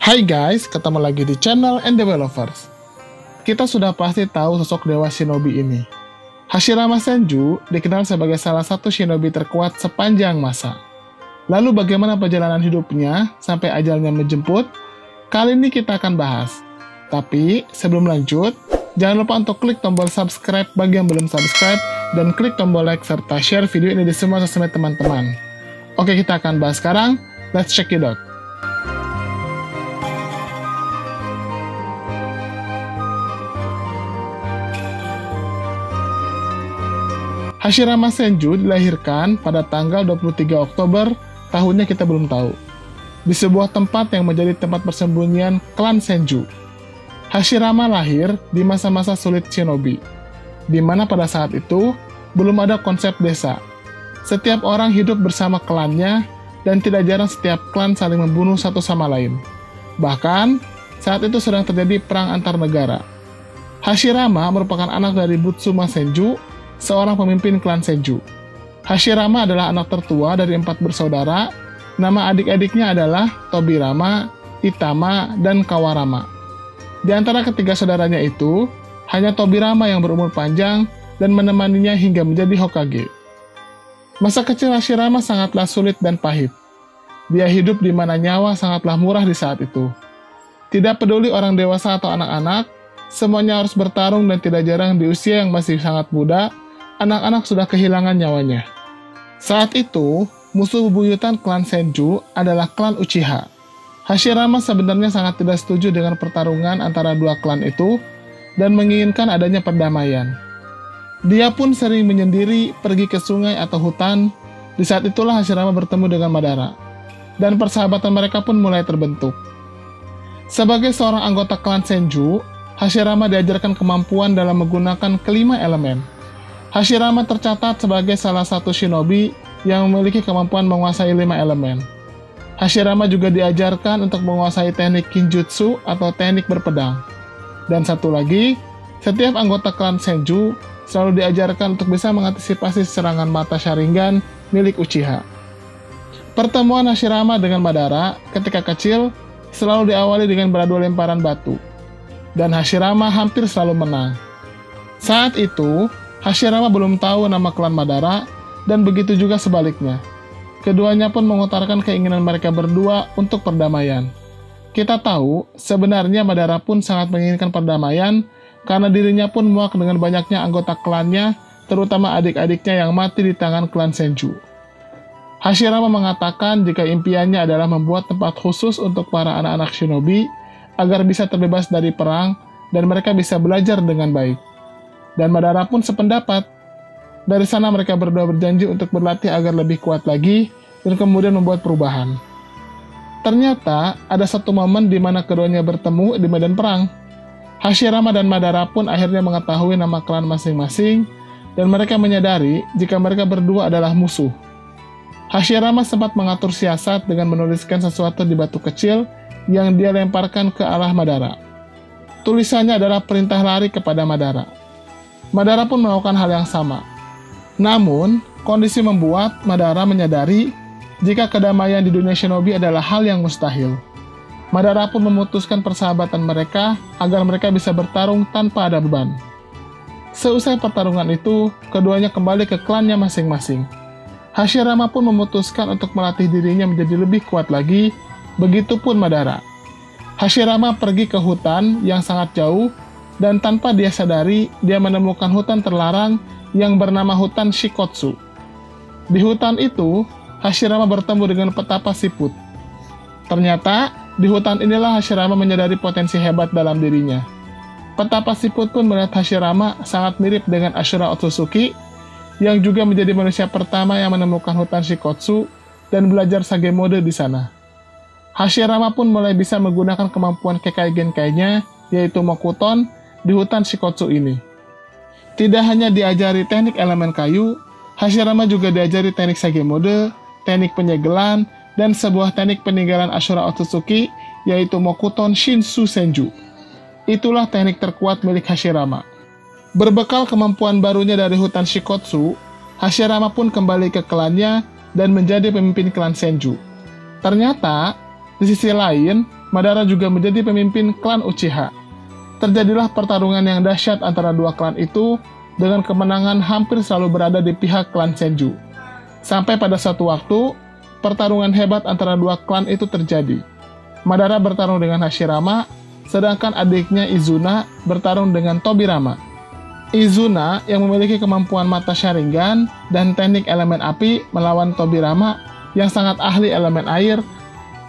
Hai guys, ketemu lagi di channel And Developers. Kita sudah pasti tahu sosok dewa shinobi ini. Hashirama Senju dikenal sebagai salah satu shinobi terkuat sepanjang masa. Lalu bagaimana perjalanan hidupnya sampai ajalnya menjemput? Kali ini kita akan bahas. Tapi sebelum lanjut, jangan lupa untuk klik tombol subscribe bagi yang belum subscribe dan klik tombol like serta share video ini di semua sosmed teman-teman. Oke, kita akan bahas sekarang. Let's check it out. Hashirama Senju dilahirkan pada tanggal 23 Oktober, tahunnya kita belum tahu, di sebuah tempat yang menjadi tempat persembunyian klan Senju. Hashirama lahir di masa-masa sulit shinobi, di mana pada saat itu belum ada konsep desa. Setiap orang hidup bersama klannya, dan tidak jarang setiap klan saling membunuh satu sama lain. Bahkan, saat itu sedang terjadi perang antar negara. Hashirama merupakan anak dari Butsuma Senju, seorang pemimpin klan Senju. Hashirama adalah anak tertua dari 4 bersaudara. Nama adik-adiknya adalah Tobirama, Itama, dan Kawarama. Di antara ketiga saudaranya itu, hanya Tobirama yang berumur panjang dan menemaninya hingga menjadi Hokage. Masa kecil Hashirama sangatlah sulit dan pahit. Dia hidup di mana nyawa sangatlah murah di saat itu. Tidak peduli orang dewasa atau anak-anak, semuanya harus bertarung dan tidak jarang di usia yang masih sangat muda, anak-anak sudah kehilangan nyawanya. Saat itu, musuh bebuyutan klan Senju adalah klan Uchiha. Hashirama sebenarnya sangat tidak setuju dengan pertarungan antara dua klan itu dan menginginkan adanya perdamaian. Dia pun sering menyendiri pergi ke sungai atau hutan. Di saat itulah Hashirama bertemu dengan Madara, dan persahabatan mereka pun mulai terbentuk. Sebagai seorang anggota klan Senju, Hashirama diajarkan kemampuan dalam menggunakan kelima elemen. Hashirama tercatat sebagai salah satu shinobi yang memiliki kemampuan menguasai 5 elemen. Hashirama juga diajarkan untuk menguasai teknik Kinjutsu atau teknik berpedang. Dan satu lagi, setiap anggota klan Senju selalu diajarkan untuk bisa mengantisipasi serangan mata Sharingan milik Uchiha. Pertemuan Hashirama dengan Madara ketika kecil selalu diawali dengan beradu lemparan batu, dan Hashirama hampir selalu menang. Saat itu, Hashirama belum tahu nama klan Madara, dan begitu juga sebaliknya. Keduanya pun mengutarakan keinginan mereka berdua untuk perdamaian. Kita tahu, sebenarnya Madara pun sangat menginginkan perdamaian, karena dirinya pun muak dengan banyaknya anggota klannya, terutama adik-adiknya yang mati di tangan klan Senju. Hashirama mengatakan jika impiannya adalah membuat tempat khusus untuk para anak-anak shinobi, agar bisa terbebas dari perang, dan mereka bisa belajar dengan baik. Dan Madara pun sependapat. Dari sana mereka berdua berjanji untuk berlatih agar lebih kuat lagi, dan kemudian membuat perubahan. Ternyata, ada satu momen di mana keduanya bertemu di medan perang. Hashirama dan Madara pun akhirnya mengetahui nama klan masing-masing, dan mereka menyadari jika mereka berdua adalah musuh. Hashirama sempat mengatur siasat dengan menuliskan sesuatu di batu kecil yang dia lemparkan ke arah Madara. Tulisannya adalah perintah lari kepada Madara. Madara pun melakukan hal yang sama. Namun, kondisi membuat Madara menyadari jika kedamaian di dunia shinobi adalah hal yang mustahil. Madara pun memutuskan persahabatan mereka agar mereka bisa bertarung tanpa ada beban. Seusai pertarungan itu, keduanya kembali ke klannya masing-masing. Hashirama pun memutuskan untuk melatih dirinya menjadi lebih kuat lagi, begitupun Madara. Hashirama pergi ke hutan yang sangat jauh, dan tanpa dia sadari, dia menemukan hutan terlarang yang bernama hutan Shikotsu. Di hutan itu, Hashirama bertemu dengan petapa siput. Ternyata, di hutan inilah Hashirama menyadari potensi hebat dalam dirinya. Petapa siput pun melihat Hashirama sangat mirip dengan Ashura Otsutsuki, yang juga menjadi manusia pertama yang menemukan hutan Shikotsu dan belajar Sage mode di sana. Hashirama pun mulai bisa menggunakan kemampuan Kekai Genkai-nya, yaitu Mokuton, di hutan Shikotsu ini. Tidak hanya diajari teknik elemen kayu, Hashirama juga diajari teknik Sage mode, teknik penyegelan, dan sebuah teknik peninggalan Ashura Otsutsuki, yaitu Mokuton Shinsu Senju. Itulah teknik terkuat milik Hashirama. Berbekal kemampuan barunya dari hutan Shikotsu, Hashirama pun kembali ke klannya dan menjadi pemimpin klan Senju. Ternyata, di sisi lain, Madara juga menjadi pemimpin klan Uchiha. Terjadilah pertarungan yang dahsyat antara dua klan itu dengan kemenangan hampir selalu berada di pihak klan Senju. Sampai pada suatu waktu, pertarungan hebat antara dua klan itu terjadi. Madara bertarung dengan Hashirama, sedangkan adiknya Izuna bertarung dengan Tobirama. Izuna yang memiliki kemampuan mata Sharingan dan teknik elemen api melawan Tobirama yang sangat ahli elemen air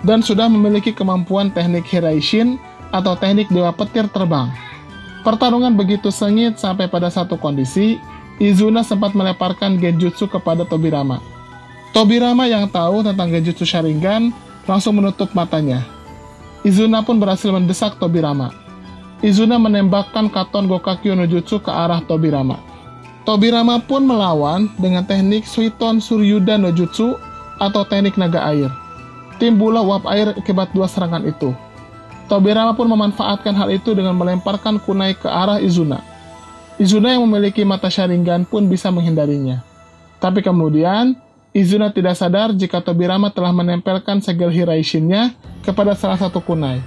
dan sudah memiliki kemampuan teknik Hiraishin atau teknik dewa petir terbang. Pertarungan begitu sengit sampai pada satu kondisi, Izuna sempat melemparkan genjutsu kepada Tobirama. Tobirama yang tahu tentang genjutsu Sharingan langsung menutup matanya. Izuna pun berhasil mendesak Tobirama. Izuna menembakkan Katon Gokakyo no Jutsu ke arah Tobirama. Tobirama pun melawan dengan teknik Suiton Suryudan no Jutsu atau teknik naga air. Timbullah uap air akibat dua serangan itu. Tobirama pun memanfaatkan hal itu dengan melemparkan kunai ke arah Izuna. Izuna yang memiliki mata Sharingan pun bisa menghindarinya. Tapi kemudian, Izuna tidak sadar jika Tobirama telah menempelkan segel Hiraishin-nya kepada salah satu kunai.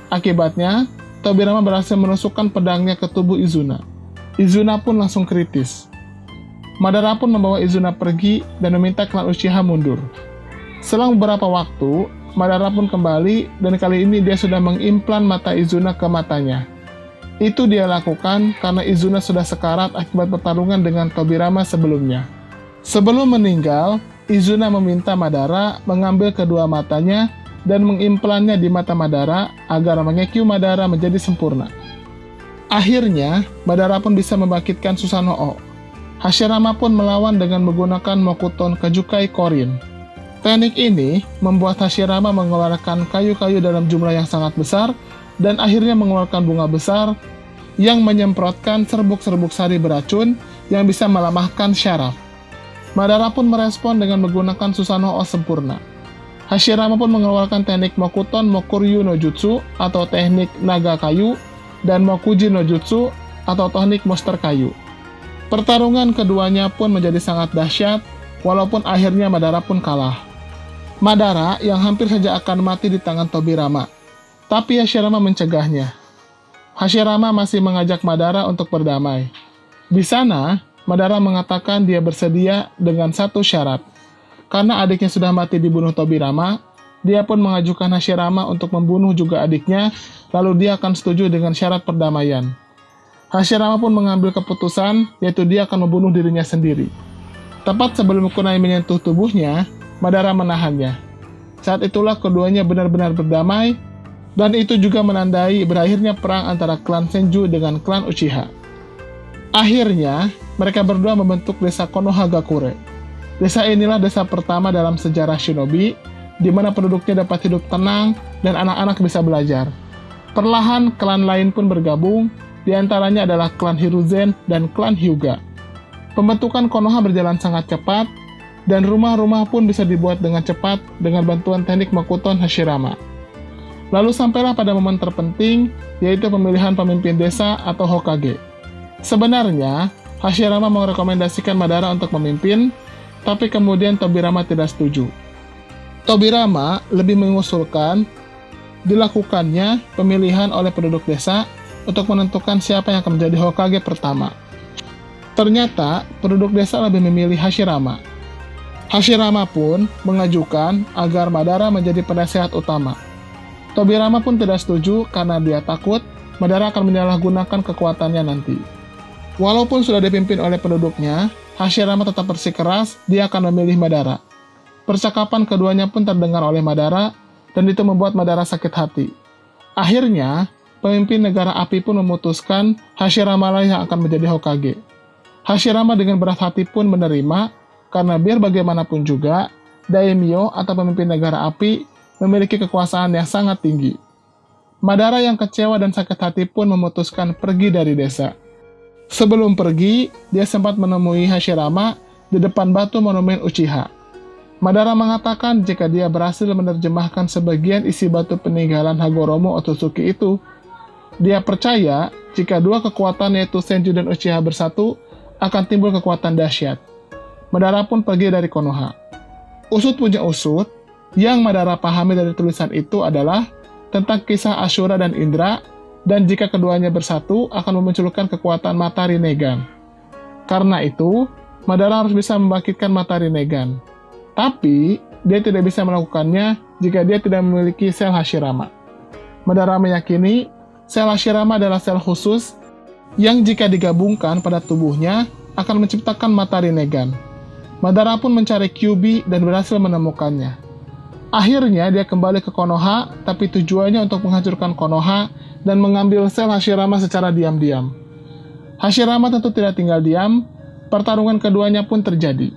Akibatnya, Tobirama berhasil menusukkan pedangnya ke tubuh Izuna. Izuna pun langsung kritis. Madara pun membawa Izuna pergi dan meminta klan Uchiha mundur. Selang beberapa waktu, Madara pun kembali dan kali ini dia sudah mengimplan mata Izuna ke matanya. Itu dia lakukan karena Izuna sudah sekarat akibat pertarungan dengan Tobirama sebelumnya. Sebelum meninggal, Izuna meminta Madara mengambil kedua matanya dan mengimplannya di mata Madara agar mengekyu Madara menjadi sempurna. Akhirnya, Madara pun bisa membangkitkan Susanoo. Hashirama pun melawan dengan menggunakan Mokuton Kajukai Korin. Teknik ini membuat Hashirama mengeluarkan kayu-kayu dalam jumlah yang sangat besar dan akhirnya mengeluarkan bunga besar yang menyemprotkan serbuk-serbuk sari beracun yang bisa melemahkan syaraf. Madara pun merespon dengan menggunakan Susanoo sempurna. Hashirama pun mengeluarkan teknik Mokuton Mokuryu no Jutsu atau teknik naga kayu dan Mokuji no Jutsu atau teknik monster kayu. Pertarungan keduanya pun menjadi sangat dahsyat walaupun akhirnya Madara pun kalah. Madara yang hampir saja akan mati di tangan Tobirama, tapi Hashirama mencegahnya. Hashirama masih mengajak Madara untuk berdamai. Di sana, Madara mengatakan dia bersedia dengan satu syarat. Karena adiknya sudah mati dibunuh Tobirama, dia pun mengajukan Hashirama untuk membunuh juga adiknya, lalu dia akan setuju dengan syarat perdamaian. Hashirama pun mengambil keputusan, yaitu dia akan membunuh dirinya sendiri. Tepat sebelum kunai menyentuh tubuhnya, Madara menahannya. Saat itulah keduanya benar-benar berdamai, dan itu juga menandai berakhirnya perang antara klan Senju dengan klan Uchiha. Akhirnya, mereka berdua membentuk desa Konohagakure. Desa inilah desa pertama dalam sejarah shinobi, di mana penduduknya dapat hidup tenang dan anak-anak bisa belajar. Perlahan, klan lain pun bergabung, di antaranya adalah klan Hiruzen dan klan Hyuga. Pembentukan Konoha berjalan sangat cepat, dan rumah-rumah pun bisa dibuat dengan cepat dengan bantuan teknik Mokuton Hashirama. Lalu sampailah pada momen terpenting, yaitu pemilihan pemimpin desa atau Hokage. Sebenarnya, Hashirama merekomendasikan Madara untuk memimpin, tapi kemudian Tobirama tidak setuju. Tobirama lebih mengusulkan dilakukannya pemilihan oleh penduduk desa untuk menentukan siapa yang akan menjadi Hokage pertama. Ternyata, penduduk desa lebih memilih Hashirama. Hashirama pun mengajukan agar Madara menjadi penasehat utama. Tobirama pun tidak setuju karena dia takut Madara akan menyalahgunakan kekuatannya nanti. Walaupun sudah dipimpin oleh penduduknya, Hashirama tetap bersikeras dia akan memilih Madara. Percakapan keduanya pun terdengar oleh Madara, dan itu membuat Madara sakit hati. Akhirnya, pemimpin negara api pun memutuskan Hashirama lah yang akan menjadi Hokage. Hashirama dengan berat hati pun menerima, karena biar bagaimanapun juga, daimyo atau pemimpin negara api memiliki kekuasaan yang sangat tinggi. Madara yang kecewa dan sakit hati pun memutuskan pergi dari desa. Sebelum pergi, dia sempat menemui Hashirama di depan batu monumen Uchiha. Madara mengatakan jika dia berhasil menerjemahkan sebagian isi batu peninggalan Hagoromo Otsutsuki itu, dia percaya jika dua kekuatan yaitu Senju dan Uchiha bersatu, akan timbul kekuatan dahsyat. Madara pun pergi dari Konoha. Usut punya usut, yang Madara pahami dari tulisan itu adalah tentang kisah Ashura dan Indra, dan jika keduanya bersatu akan memunculkan kekuatan mata Rinnegan. Karena itu, Madara harus bisa membangkitkan mata Rinnegan. Tapi, dia tidak bisa melakukannya jika dia tidak memiliki sel Hashirama. Madara meyakini sel Hashirama adalah sel khusus yang jika digabungkan pada tubuhnya akan menciptakan mata Rinnegan. Madara pun mencari Kyuubi dan berhasil menemukannya. Akhirnya dia kembali ke Konoha, tapi tujuannya untuk menghancurkan Konoha dan mengambil sel Hashirama secara diam-diam. Hashirama tentu tidak tinggal diam, pertarungan keduanya pun terjadi.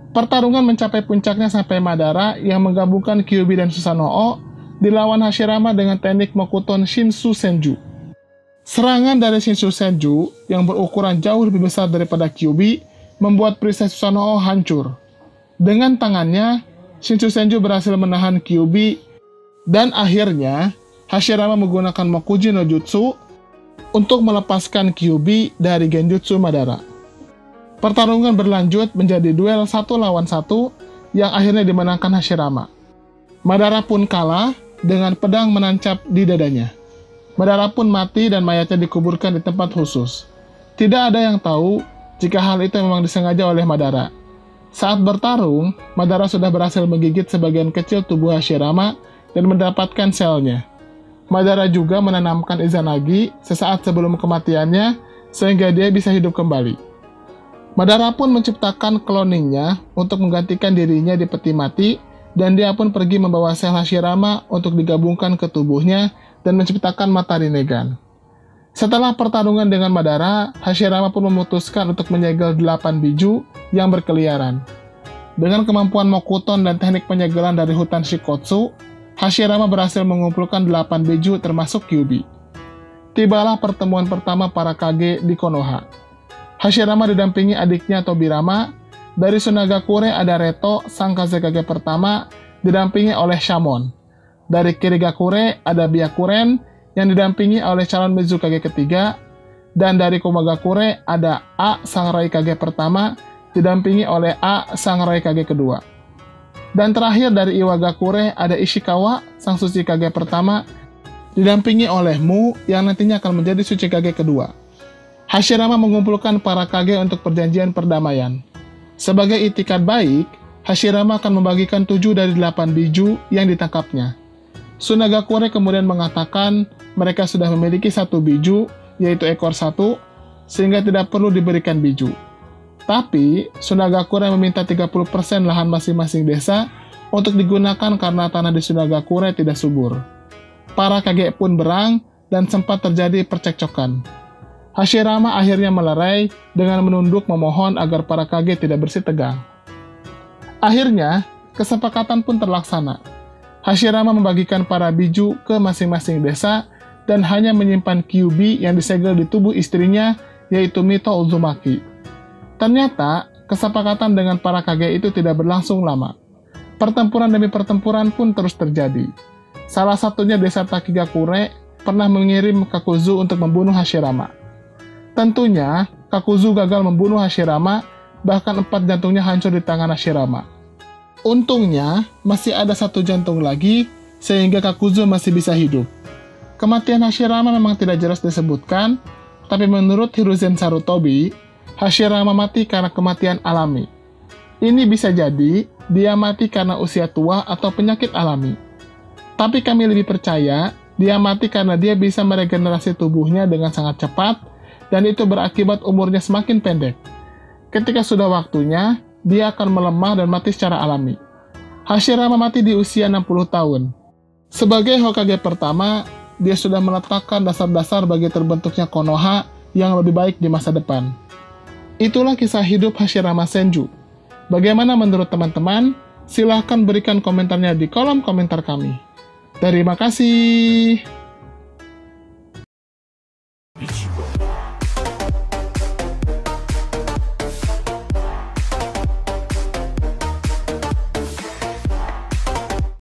Pertarungan mencapai puncaknya sampai Madara yang menggabungkan Kyuubi dan Susanoo dilawan Hashirama dengan teknik Mokuton Shinsu Senju. Serangan dari Shinsu Senju yang berukuran jauh lebih besar daripada Kyuubi membuat perisai Susanoo hancur. Dengan tangannya, Shinsu Senju berhasil menahan Kyuubi, dan akhirnya Hashirama menggunakan Mokuji no Jutsu untuk melepaskan Kyuubi dari Genjutsu Madara. Pertarungan berlanjut menjadi duel 1 lawan 1 yang akhirnya dimenangkan Hashirama. Madara pun kalah dengan pedang menancap di dadanya. Madara pun mati dan mayatnya dikuburkan di tempat khusus. Tidak ada yang tahu jika hal itu memang disengaja oleh Madara. Saat bertarung, Madara sudah berhasil menggigit sebagian kecil tubuh Hashirama dan mendapatkan selnya. Madara juga menanamkan Izanagi sesaat sebelum kematiannya sehingga dia bisa hidup kembali. Madara pun menciptakan cloningnya untuk menggantikan dirinya di peti mati, dan dia pun pergi membawa sel Hashirama untuk digabungkan ke tubuhnya dan menciptakan mata Rinnegan. Setelah pertarungan dengan Madara, Hashirama pun memutuskan untuk menyegel 8 biju yang berkeliaran. Dengan kemampuan Mokuton dan teknik penyegelan dari hutan Shikotsu, Hashirama berhasil mengumpulkan 8 biju termasuk Kyuubi. Tibalah pertemuan pertama para Kage di Konoha. Hashirama didampingi adiknya Tobirama. Dari Sunagakure ada Reto, sang Kazekage pertama, didampingi oleh Shamon. Dari Kirigakure ada Byakuren, yang didampingi oleh calon Mizukage ketiga, dan dari Komagakure ada A, sang Raikage pertama, didampingi oleh A, sang Raikage kedua. Dan terakhir dari Iwagakure ada Ishikawa, sang Tsuchikage pertama, didampingi oleh Mu, yang nantinya akan menjadi Tsuchikage kedua. Hashirama mengumpulkan para Kage untuk perjanjian perdamaian. Sebagai itikat baik, Hashirama akan membagikan 7 dari 8 biju yang ditangkapnya. Sunagakure kemudian mengatakan mereka sudah memiliki 1 biju, yaitu ekor 1, sehingga tidak perlu diberikan biju. Tapi, Sunagakure meminta 30% lahan masing-masing desa untuk digunakan karena tanah di Sunagakure tidak subur. Para Kage pun berang dan sempat terjadi percekcokan. Hashirama akhirnya melerai dengan menunduk memohon agar para Kage tidak bersitegang. Akhirnya, kesepakatan pun terlaksana. Hashirama membagikan para biju ke masing-masing desa dan hanya menyimpan Kyuubi yang disegel di tubuh istrinya, yaitu Mito Uzumaki. Ternyata, kesepakatan dengan para Kage itu tidak berlangsung lama. Pertempuran demi pertempuran pun terus terjadi. Salah satunya desa Takigakure pernah mengirim Kakuzu untuk membunuh Hashirama. Tentunya, Kakuzu gagal membunuh Hashirama, bahkan 4 jantungnya hancur di tangan Hashirama. Untungnya, masih ada 1 jantung lagi, sehingga Kakuzu masih bisa hidup. Kematian Hashirama memang tidak jelas disebutkan, tapi menurut Hiruzen Sarutobi, Hashirama mati karena kematian alami. Ini bisa jadi dia mati karena usia tua atau penyakit alami. Tapi kami lebih percaya dia mati karena dia bisa meregenerasi tubuhnya dengan sangat cepat, dan itu berakibat umurnya semakin pendek. Ketika sudah waktunya, dia akan melemah dan mati secara alami. Hashirama mati di usia 60 tahun. Sebagai Hokage pertama, dia sudah meletakkan dasar-dasar bagi terbentuknya Konoha yang lebih baik di masa depan. Itulah kisah hidup Hashirama Senju. Bagaimana menurut teman-teman? Silahkan berikan komentarnya di kolom komentar kami. Terima kasih.